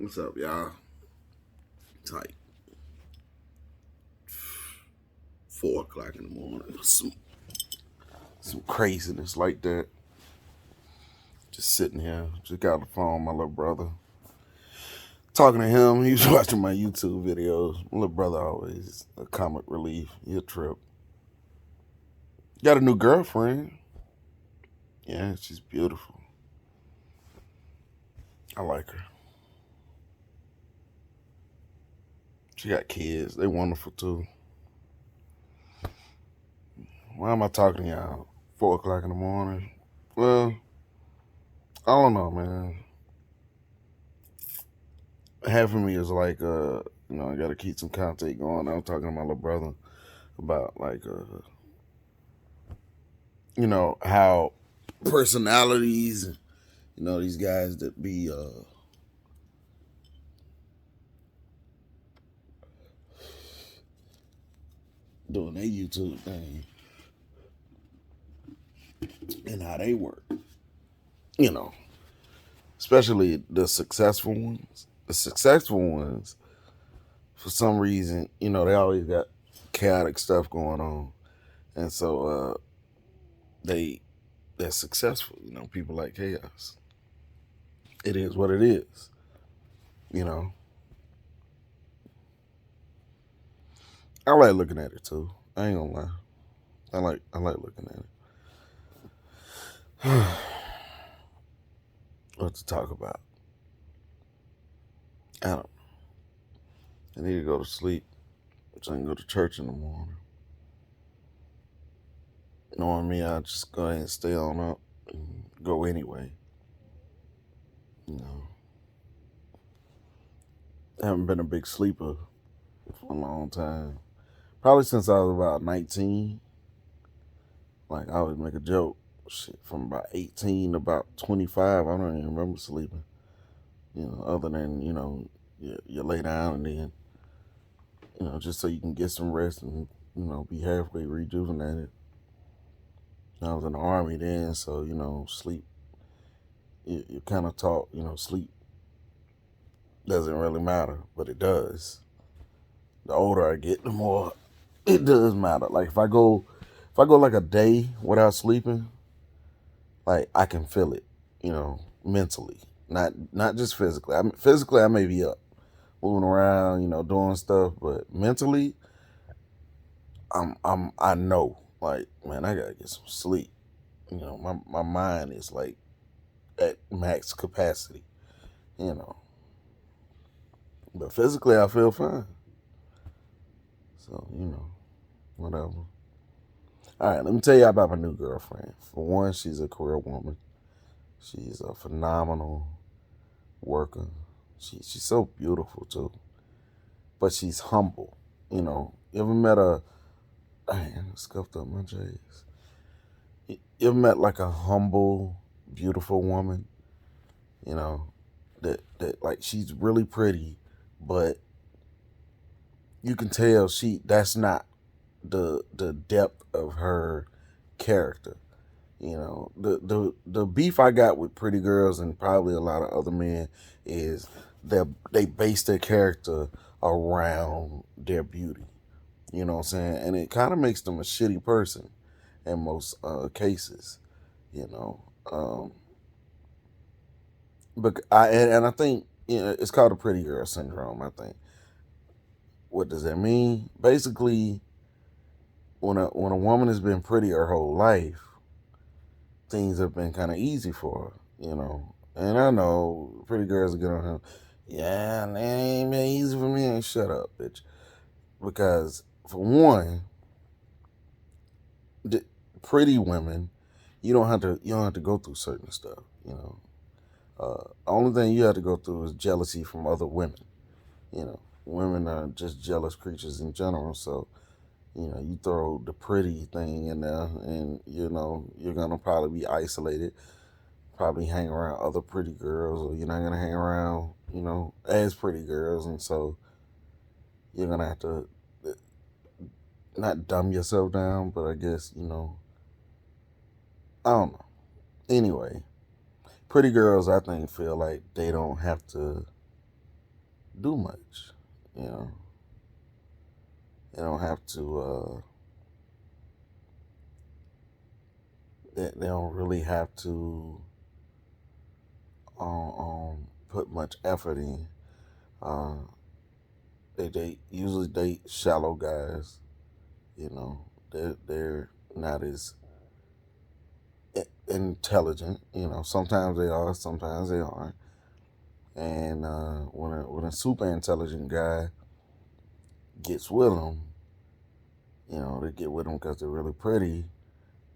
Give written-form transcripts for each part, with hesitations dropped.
What's up, y'all? It's like 4 o'clock in the morning. Some craziness like that. Just sitting here. Just got the phone, my little brother. Talking to him. He was watching my YouTube videos. My little brother always a comic relief. He a trip. Got a new girlfriend. Yeah, she's beautiful. I like her. She got kids. They wonderful too. Why am I talking to y'all? 4 o'clock in the morning. Well, I don't know, man. Half of me is like, I gotta keep some content going. I'm talking to my little brother about like, how personalities, these guys that be doing their YouTube thing and how they work. You know, especially the successful ones. The successful ones, for some reason, they always got chaotic stuff going on, and so they're successful. People like chaos. It is what it is. You know, I like looking at it too. I ain't gonna lie. I like looking at it. What to talk about? I don't. I need to go to sleep so I can go to church in the morning. Knowing me, I just go ahead and stay on up and go anyway. You know, I haven't been a big sleeper for a long time. Probably since I was about 19. Like I always make a joke. Shit, from about 18 to about 25, I don't even remember sleeping. Other than you lay down and then just so you can get some rest and be halfway rejuvenated. I was in the army then, so sleep. You kind of taught sleep doesn't really matter, but it does. The older I get, the more it does matter. Like if I go like a day without sleeping, like I can feel it, mentally, not just physically. Physically I may be up, moving around, doing stuff, but mentally, I know, like, man, I gotta get some sleep. My mind is like at max capacity, you know. But physically, I feel fine. So, whatever. All right, let me tell you about my new girlfriend. For one, she's a career woman. She's a phenomenal worker. She's so beautiful too, but she's humble. You ever met a? Man, I scuffed up my J's. You ever met like a humble, beautiful woman? You know, that like she's really pretty, but you can tell that's not the depth of her character. The beef I got with pretty girls and probably a lot of other men is that they base their character around their beauty. You know what I'm saying? And it kind of makes them a shitty person in most cases. You know, but I think it's called the pretty girl syndrome. I think. What does that mean? Basically, when a woman has been pretty her whole life, things have been kind of easy for her. And I know pretty girls get on him. Yeah, it ain't been easy for me. And shut up, bitch. Because for one, the pretty women, you don't have to go through certain stuff. Only thing you have to go through is jealousy from other women. Women are just jealous creatures in general. So you throw the pretty thing in there, and you're gonna probably be isolated. Probably hang around other pretty girls, or you're not gonna hang around, as pretty girls, and so you're gonna have to not dumb yourself down, but I guess I don't know. Anyway, pretty girls, I think, feel like they don't have to. do much. You know, they don't have to. They don't really have to put much effort in. Uh, they usually date shallow guys. You know, they're not as intelligent. You know, sometimes they are, sometimes they aren't. And when a super intelligent guy gets with them, you know, they get with them because they're really pretty.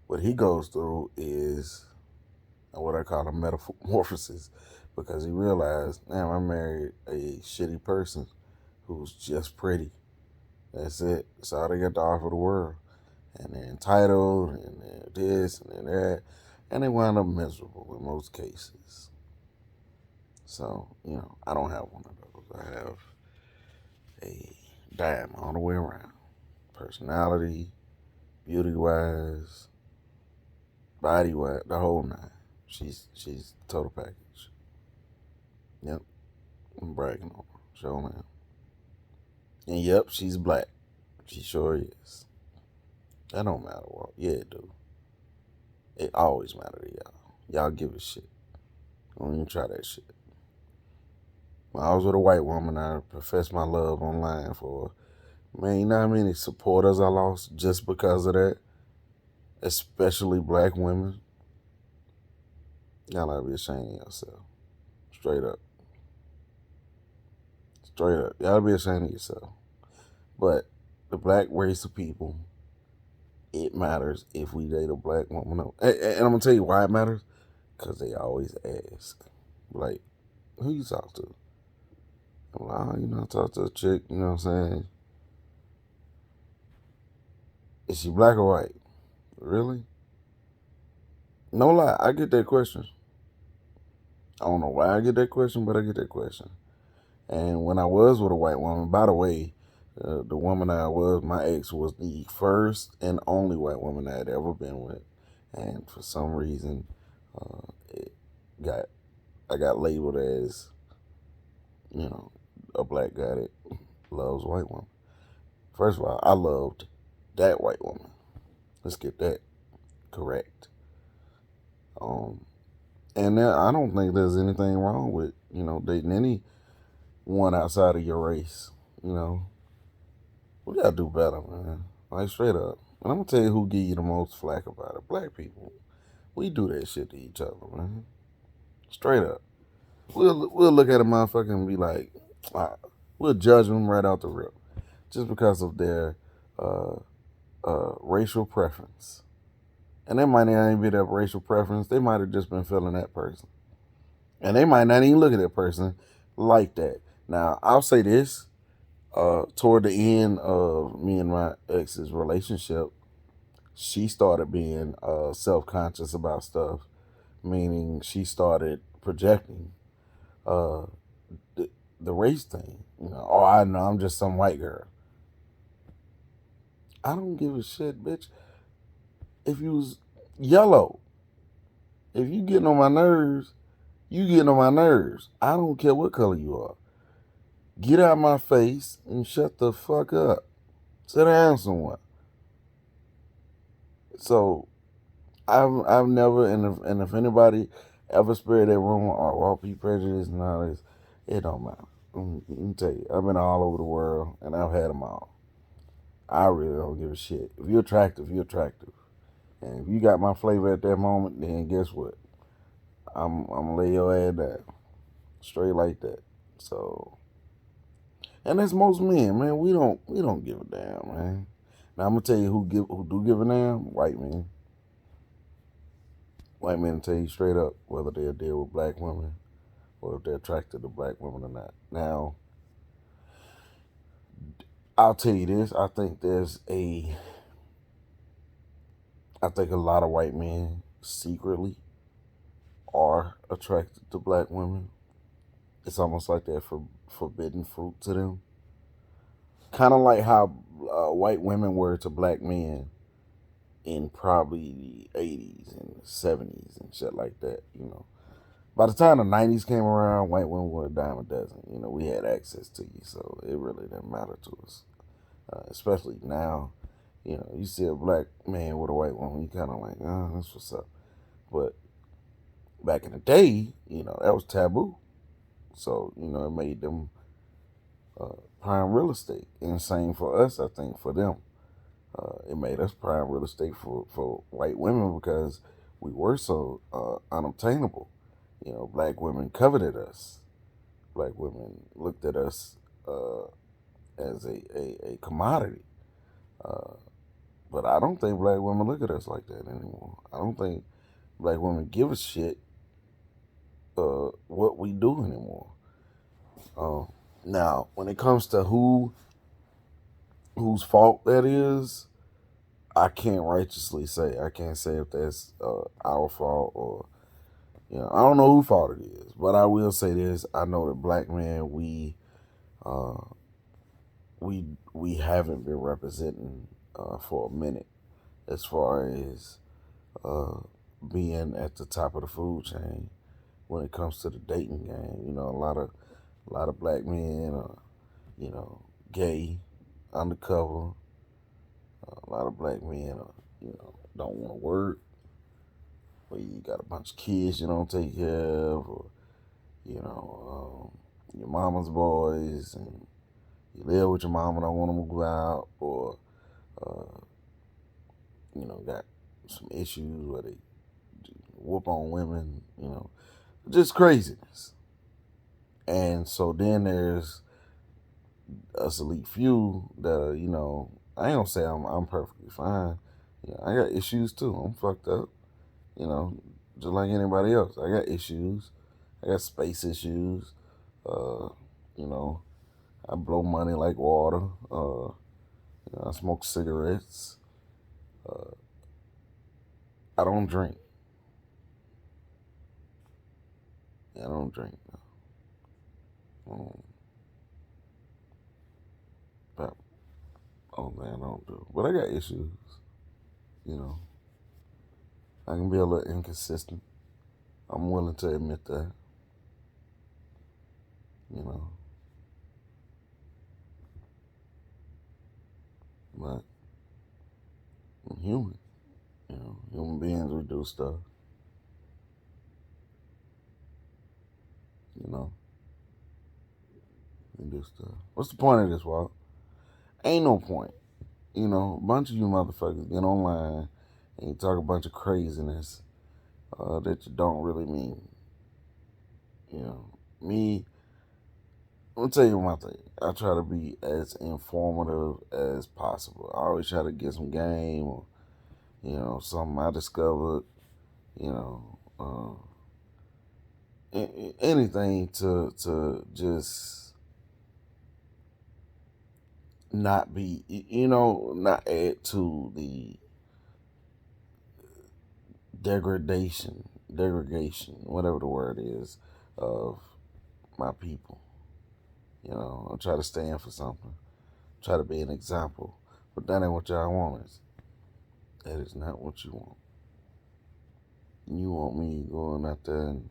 What he goes through is what I call a metamorphosis, because he realized, damn, I married a shitty person who's just pretty. That's it. That's all they got to offer the world. And they're entitled, and they're this, and they're that. And they wind up miserable in most cases. So, you know, I don't have one of those. I have a dime all the way around. Personality, beauty wise, body wise, the whole nine. She's total package. Yep. I'm bragging on her. Sure man. And yep, she's black. She sure is. That don't matter, Walt. Yeah, it do. It always matter to y'all. Y'all give a shit. Don't even try that shit. When I was with a white woman, I professed my love online for, man, you know how many supporters I lost just because of that? Especially black women. Y'all gotta be ashamed of yourself. Straight up. Straight up. Y'all be ashamed of yourself. But the black race of people, it matters if we date a black woman. And I'm gonna tell you why it matters. Because they always ask, like, who you talk to? I'm like, oh, you know, I talk to a chick, you know what I'm saying? Is she black or white? Really? No lie, I get that question. I don't know why I get that question, but I get that question. And when I was with a white woman, by the way, the woman I was, my ex, was the first and only white woman I had ever been with. And for some reason, it got I got labeled as, you know, a black guy that loves white women. First of all, I loved that white woman. Let's get that correct. Um, and I don't think there's anything wrong with, you know, dating anyone outside of your race. You know, we gotta do better, man. Like straight up. And I'm gonna tell you who give you the most flack about it. Black people. We do that shit to each other, man. Straight up. We'll look at a motherfucker and be like, we'll judge them right out the rip, just because of their uh, racial preference. And they might not even be that racial preference. They might have just been feeling that person. And they might not even look at that person like that. Now, I'll say this. Toward the end of me and my ex's relationship, she started being self conscious about stuff, meaning she started projecting uh, the, the race thing. You know, oh, I know, I'm just some white girl. I don't give a shit, bitch. If you was yellow, if you getting on my nerves, you getting on my nerves. I don't care what color you are. Get out of my face and shut the fuck up. Sit down somewhere. So I've never, and if anybody ever spread that rumor or Walt P. prejudice and all this, it don't matter. Let me tell you, I've been all over the world and I've had them all. I really don't give a shit. If you're attractive, you're attractive. And if you got my flavor at that moment, then guess what? I'm gonna lay your ass down. Straight like that. So, and that's most men, man. We don't give a damn, man. Now I'm gonna tell you who do give a damn. White men. White men tell you straight up whether they'll deal with black women or if they're attracted to black women or not. Now, I'll tell you this. I think a lot of white men secretly are attracted to black women. It's almost like they're forbidden fruit to them. Kind of like how white women were to black men in probably the 80s and 70s and shit like that, you know. by the time the '90s came around, white women were a dime a dozen. You know, we had access to you, so it really didn't matter to us. Especially now, you know, you see a black man with a white woman, you kind of like, oh, that's what's up. But back in the day, you know, that was taboo. So, you know, it made them prime real estate. And same for us, I think, for them. It made us prime real estate for white women because we were so unobtainable. You know, black women coveted us. Black women looked at us as a commodity. Uh, but I don't think black women look at us like that anymore. I don't think black women give a shit what we do anymore. Uh, Now, when it comes to whose fault that is, I can't righteously say. I can't say if that's our fault or you know. I don't know whose fault it is, but I will say this: I know that black men uh, we haven't been representing for a minute as far as uh, being at the top of the food chain when it comes to the dating game. You know, a lot of black men are you know gay, undercover. A lot of black men are you know don't want to work. Or you got a bunch of kids you don't take care of, or you know your mama's boys, and you live with your mama, don't want to move out, or uh, you know got some issues where they whoop on women, you know, just craziness. And so then there's us elite few that you know I ain't gonna say I'm perfectly fine. You know, I got issues too. I'm fucked up. You know, just like anybody else. I got issues. I got space issues. Uh, you know, I blow money like water. You know, I smoke cigarettes. Uh, I don't drink. I don't drink. Um, but, oh man, I don't do. But I got issues. You know, I can be a little inconsistent. I'm willing to admit that. You know, but I'm human. You know, human beings we do stuff. You know, we do stuff. What's the point of this, Walt? Ain't no point. You know, a bunch of you motherfuckers get online and you talk a bunch of craziness that you don't really mean. You know, me, I'm gonna tell you my thing. I try to be as informative as possible. I always try to get some game or, you know, something I discovered, you know, anything to just not be, you know, not add to the degradation, whatever the word is, of my people. You know, I try to stand for something, try to be an example. But that ain't what y'all want. That is not what you want. You want me going out there and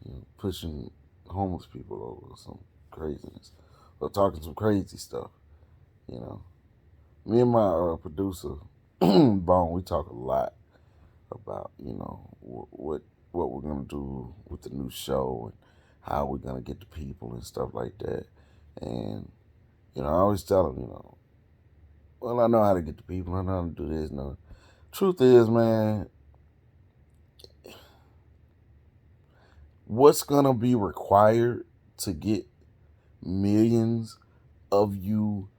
you know, pushing homeless people over some craziness or talking some crazy stuff. You know, me and my producer Bone, we talk a lot about you know what we're gonna do with the new show and how we're gonna get the people and stuff like that. And you know, I always tell him, you know, well, I know how to get the people. I know how to do this. No, truth is, man, what's gonna be required to get millions of you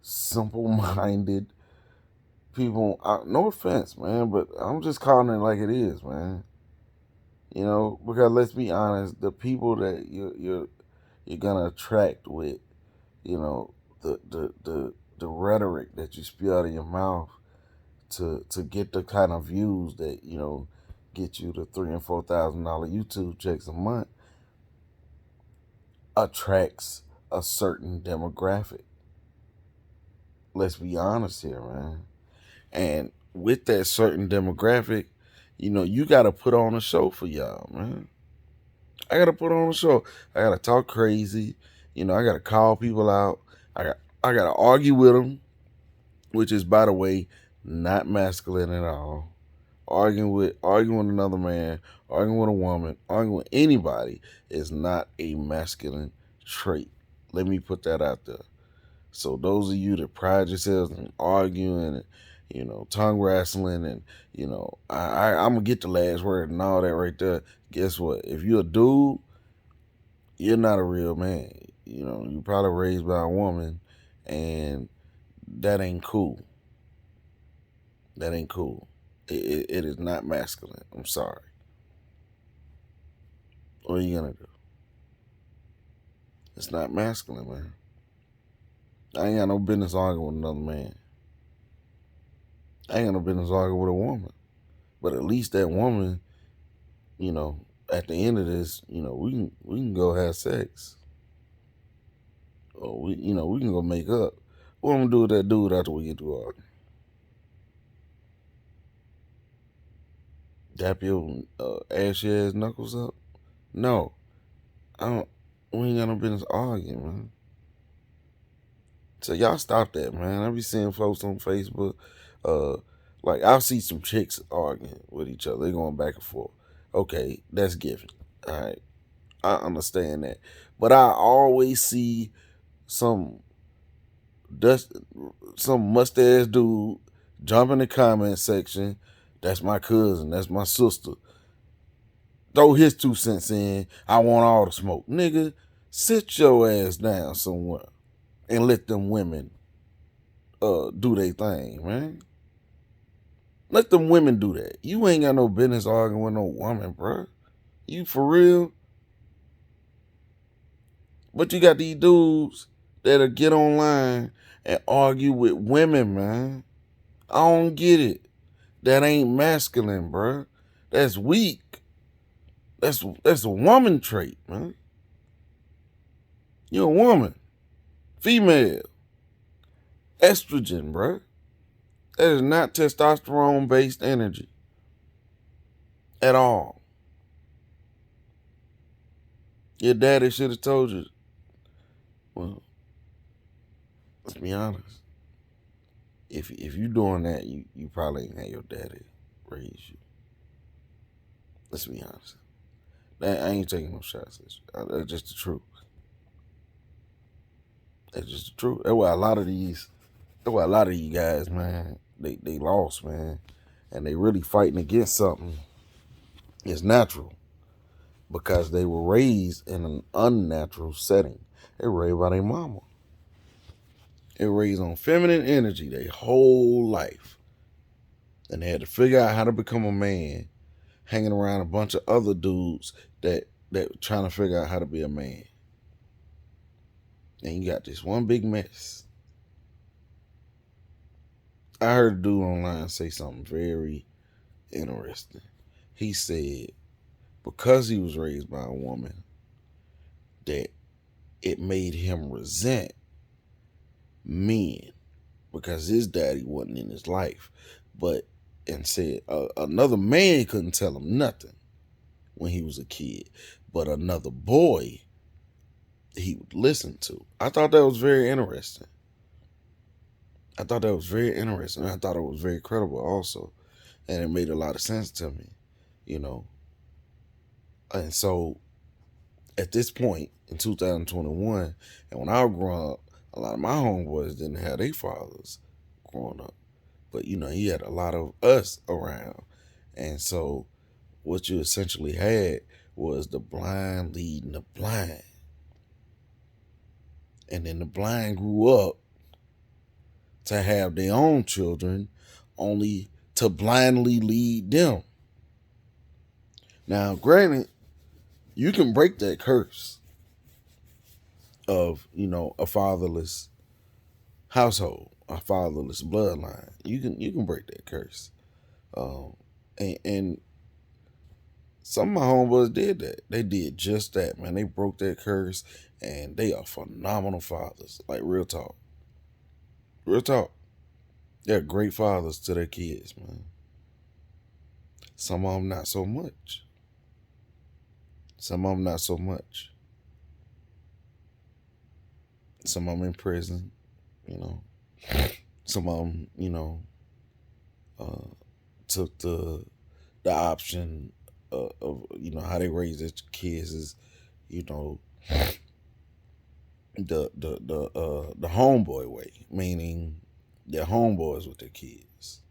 simple-minded people? No offense, man, but I'm just calling it like it is, man. You know, because let's be honest, the people that you're gonna attract with, you know, the rhetoric that you spew out of your mouth to get the kind of views that you know get you the $3,000 and $4,000 YouTube checks a month attracts a certain demographic. Let's be honest here, man. And with that certain demographic, you know, you got to put on a show for y'all, man. I gotta put on a show. I gotta talk crazy. You know, I gotta call people out. I gotta argue with them, which is, by the way, not masculine at all. Arguing with another man, arguing with a woman, arguing with anybody is not a masculine trait. Let me put that out there. So those of you that pride yourselves in arguing and, tongue wrestling, and, I'm gonna get the last word and all that right there. Guess what? If you're a dude, you're not a real man. You're probably raised by a woman, and that ain't cool. That ain't cool. It is not masculine. I'm sorry. What are you gonna do? It's not masculine, man. I ain't got no business arguing with another man. I ain't got no business arguing with a woman. But at least that woman, at the end of this, we can go have sex. Or we can go make up. What I'm gonna do with that dude after we get through arguing? Dap your ashy ass knuckles up? No. I don't. We ain't got no business arguing, man. So y'all stop that, man. I be seeing folks on Facebook, like I'll see some chicks arguing with each other. They going back and forth. Okay, that's given. All right, I understand that, but I always see some dust, some mustache dude jump in the comment section. That's my cousin. That's my sister. Throw his 2 cents in. I want all the smoke, nigga. Sit your ass down somewhere and let them women do their thing, man. Let them women do that. You ain't got no business arguing with no woman, bro. You for real? But you got these dudes that'll get online and argue with women, man. I don't get it. That ain't masculine, bro. That's weak. That's a woman trait, man. You're a woman. Female. Estrogen, bro. That is not testosterone-based energy at all. Your daddy should have told you. Well, let's be honest. If you doing that, you probably ain't had your daddy raise you. Let's be honest. I ain't taking no shots. That's just the truth. That's just the truth. That's why a lot of you guys, man, they lost, man, and they really fighting against something. It's natural because they were raised in an unnatural setting. They were raised by their mama. They were raised on feminine energy their whole life, and they had to figure out how to become a man, hanging around a bunch of other dudes that trying to figure out how to be a man. And you got this one big mess. I heard a dude online say something very interesting. He said because he was raised by a woman, that it made him resent men because his daddy wasn't in his life. And said another man couldn't tell him nothing when he was a kid, but another boy he would listen to. I thought that was very interesting. I thought it was very credible also. And it made a lot of sense to me, And so at this point in 2021, and when I was growing up, a lot of my homeboys didn't have their fathers growing up. But, he had a lot of us around. And so what you essentially had was the blind leading the blind. And then the blind grew up to have their own children, only to blindly lead them. Now, granted, you can break that curse of, a fatherless household, a fatherless bloodline. You can break that curse. And some of my homeboys did that. They did just that, man. They broke that curse, and they are phenomenal fathers. Like, real talk. Real talk. They're great fathers to their kids, man. Some of them not so much. Some of them not so much. Some of them in prison, you know. Some of them, uh, took the option of how they raise their kids is, you know, the homeboy way, meaning they're homeboys with their kids.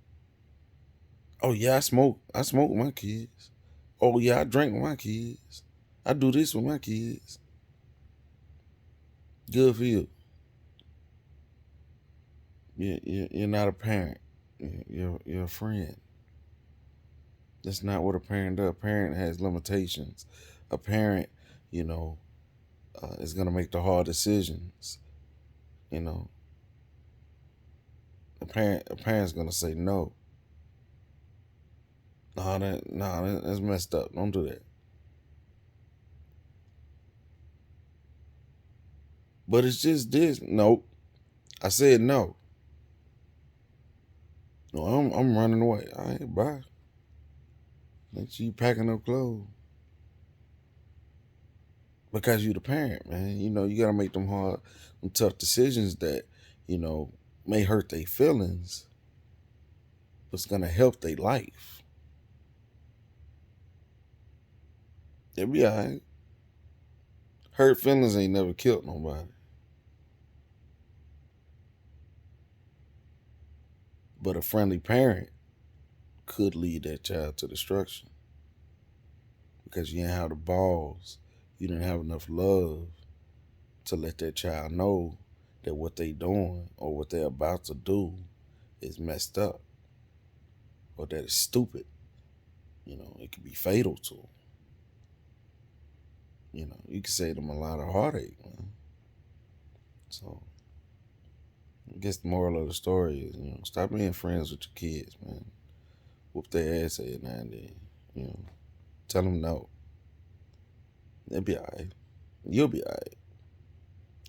Oh yeah, I smoke with my kids. Oh yeah, I drink with my kids. I do this with my kids. Good for you. You're not a parent. You're a friend. That's not what a parent does. A parent has limitations. A parent, you know, is gonna make the hard decisions. You know, a parent's gonna say no. That's messed up. Don't do that. But it's just this. Nope. I said no. No, I'm running away. All right, bye. Make sure you packing up clothes. Because you the parent, man. You gotta make them tough decisions that, you know, may hurt their feelings, but it's gonna help their life. They'll be alright. Hurt feelings ain't never killed nobody. But a friendly parent could lead that child to destruction because you didn't have the balls, you didn't have enough love to let that child know that what they doing or what they're about to do is messed up or that it's stupid. It could be fatal to them. You can save them a lot of heartache, man. So I guess the moral of the story is, stop being friends with your kids, man. Whoop their ass every now and then. You know, tell them no. They'll be alright. You'll be alright.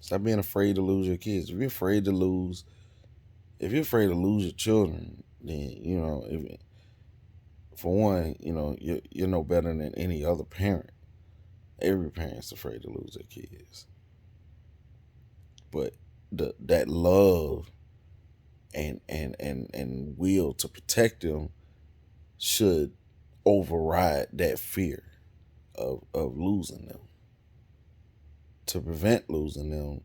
Stop being afraid to lose your kids. If you're afraid to lose your children, then for one, you're no better than any other parent. Every parent's afraid to lose their kids, but that love and will to protect them should override that fear of losing them. To prevent losing them,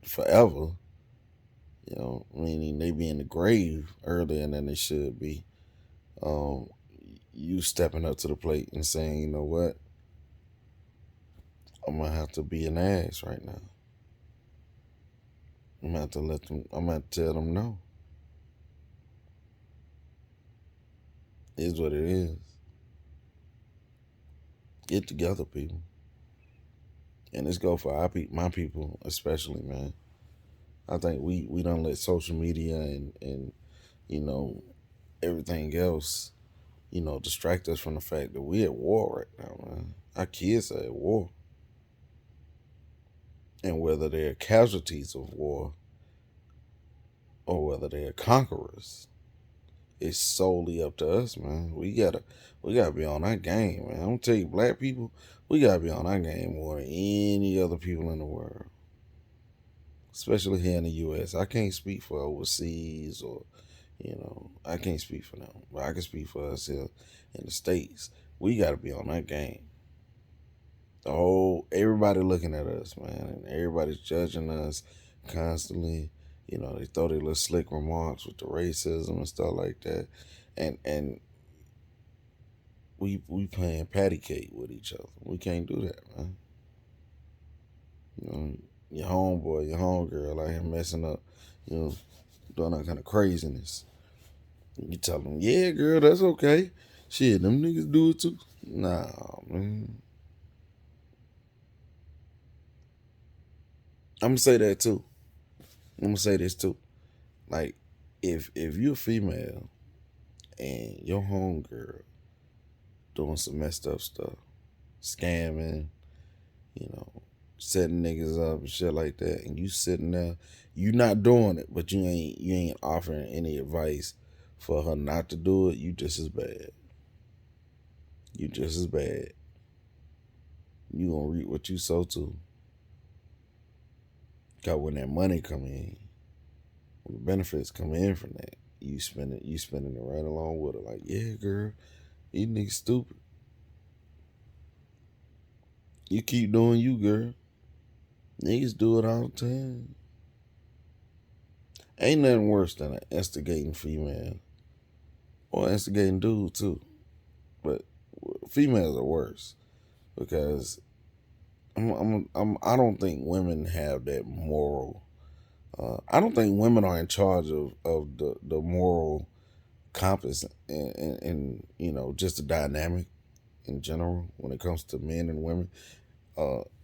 forever, meaning they be in the grave earlier than they should be. Um, you stepping up to the plate and saying, you know what, I'm gonna have to be an ass right now. I'm gonna have to let them. I'm gonna have to tell them no. It is what it is. Get together, people, and let's go for my people, especially, man. I think we don't let social media and you know everything else distract us from the fact that we at war right now, man. Our kids are at war, and whether they're casualties of war or whether they're conquerors, it's solely up to us, man. We gotta be on our game, man. I'm gonna tell you, black people, we gotta be on our game more than any other people in the world, especially here in the U.S. I can't speak for overseas or I can't speak for them, but I can speak for us here in the states. We gotta be on that game. Everybody looking at us, man, and everybody's judging us constantly. They throw their little slick remarks with the racism and stuff like that, and we playing patty cake with each other. We can't do that, man. Your homeboy, your homegirl out here messing up, doing that kind of craziness. You tell them, yeah, girl, that's okay. Shit, them niggas do it too. Nah, man. I'm gonna say that too. I'm gonna say this too. Like, if you're female and your homegirl doing some messed up stuff, scamming, you know, setting niggas up and shit like that, and you sitting there, you not doing it, but you ain't offering any advice for her not to do it. You just as bad. You just as bad. You gonna reap what you sow too. Cause when that money come in, when the benefits come in from that, you spending it right along with it. Like, yeah, girl, you niggas stupid. You keep doing you, girl. Niggas do it all the time. Ain't nothing worse than an instigating female or instigating dude too. But females are worse because I don't think women have that moral. I don't think women are in charge of the moral compass and just the dynamic in general when it comes to men and women.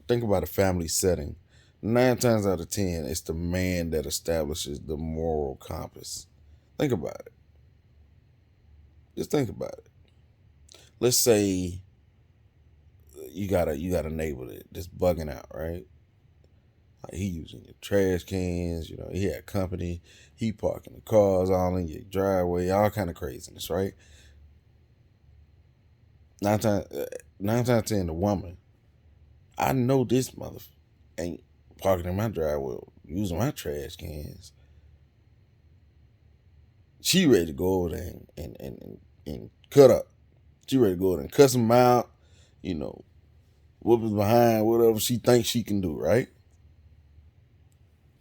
Think about a family setting. 9 times out of 10, it's the man that establishes the moral compass. Think about it. Just think about it. Let's say you got a neighbor that's bugging out, right? Like he using your trash cans, he had company, he parking the cars all in your driveway, all kind of craziness, right? Nine times, nine times 10, the woman, I know this mother ain't parking in my driveway using my trash cans. She ready to go over there and cut up. She ready to go over there and cuss him out, you know, whoop his behind, whatever she thinks she can do, right?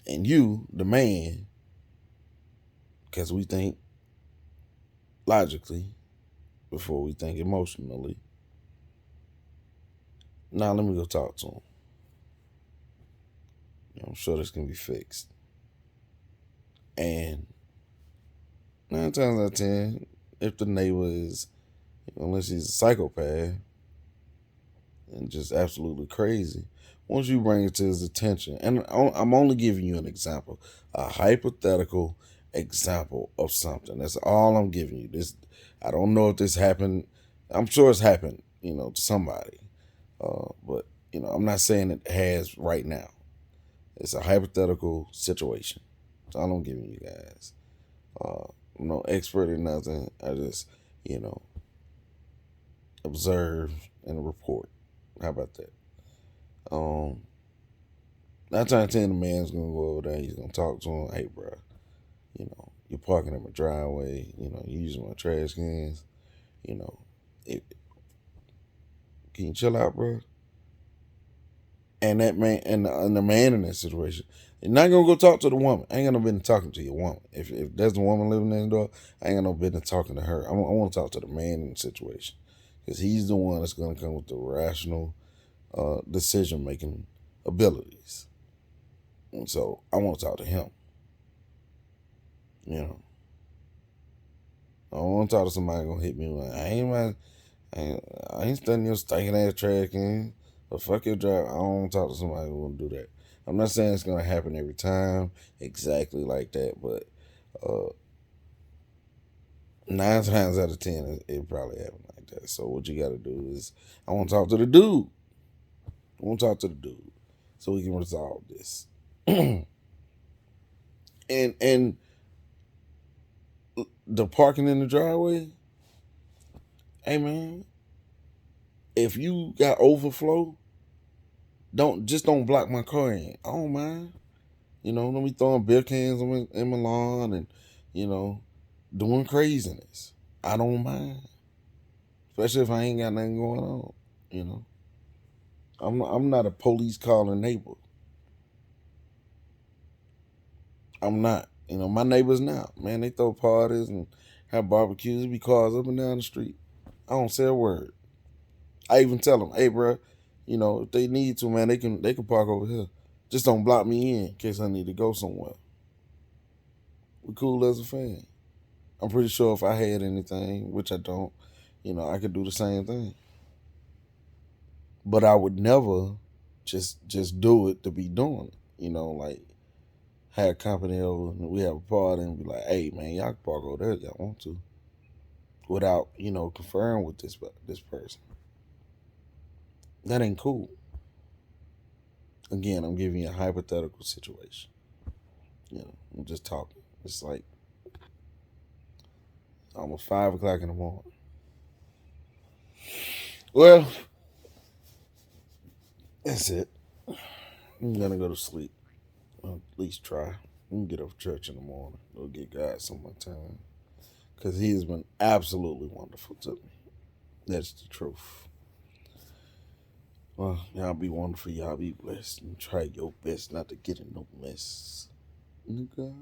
And you, the man, because we think logically before we think emotionally. Now let me go talk to him. I'm sure this can be fixed. And 9 times out of 10, if the neighbor is, unless he's a psychopath and just absolutely crazy, once you bring it to his attention, and I'm only giving you an example, a hypothetical example of something. That's all I'm giving you. This, I don't know if this happened. I'm sure it's happened, to somebody. But I'm not saying it has right now. It's a hypothetical situation. That's all I'm giving you guys. I'm no expert in nothing. I just, observe and report. How about that? 9 times 10, the man's gonna go over there. He's gonna talk to him. Hey, bro, you're parking in my driveway. You're using my trash cans. You know, it, can you chill out, bro? And that man, and the man in that situation, you're not gonna go talk to the woman. I ain't got no business talking to your woman. If there's a woman living next door, I ain't got no business talking to her. I want to talk to the man in the situation because he's the one that's gonna come with the rational decision making abilities. And so I want to talk to him. I don't want to talk to somebody gonna hit me with I ain't studying your stinking ass trash can. But fuck your drive. I don't want to talk to somebody who won't do that. I'm not saying it's gonna happen every time exactly like that, but 9 times out of 10 it probably happened like that. So what you gotta do is I want to talk to the dude. So we can resolve this. and the parking in the driveway, hey man, if you got overflow, don't block my car in. I don't mind. Don't be throwing beer cans in my lawn and, doing craziness. I don't mind. Especially if I ain't got nothing going on. You know. I'm not a police calling neighbor. I'm not. My neighbors now, man, they throw parties and have barbecues. There be cars up and down the street. I don't say a word. I even tell them, hey, bro, if they need to, man, they can park over here. Just don't block me in case I need to go somewhere. We cool as a fan. I'm pretty sure if I had anything, which I don't, I could do the same thing. But I would never just do it to be doing it. Like have company over and we have a party and be like, hey man, y'all can park over there if y'all want to. Without, conferring with this person. That ain't cool. Again, I'm giving you a hypothetical situation. I'm just talking. It's like almost 5 o'clock in the morning. Well, That's it. I'm gonna go to sleep. Or at least try. I'm gonna get off church in the morning. Go get God some more time. Because He has been absolutely wonderful to me. That's the truth. Well, y'all be wonderful. Y'all be blessed. And try your best not to get in no mess. Nigga.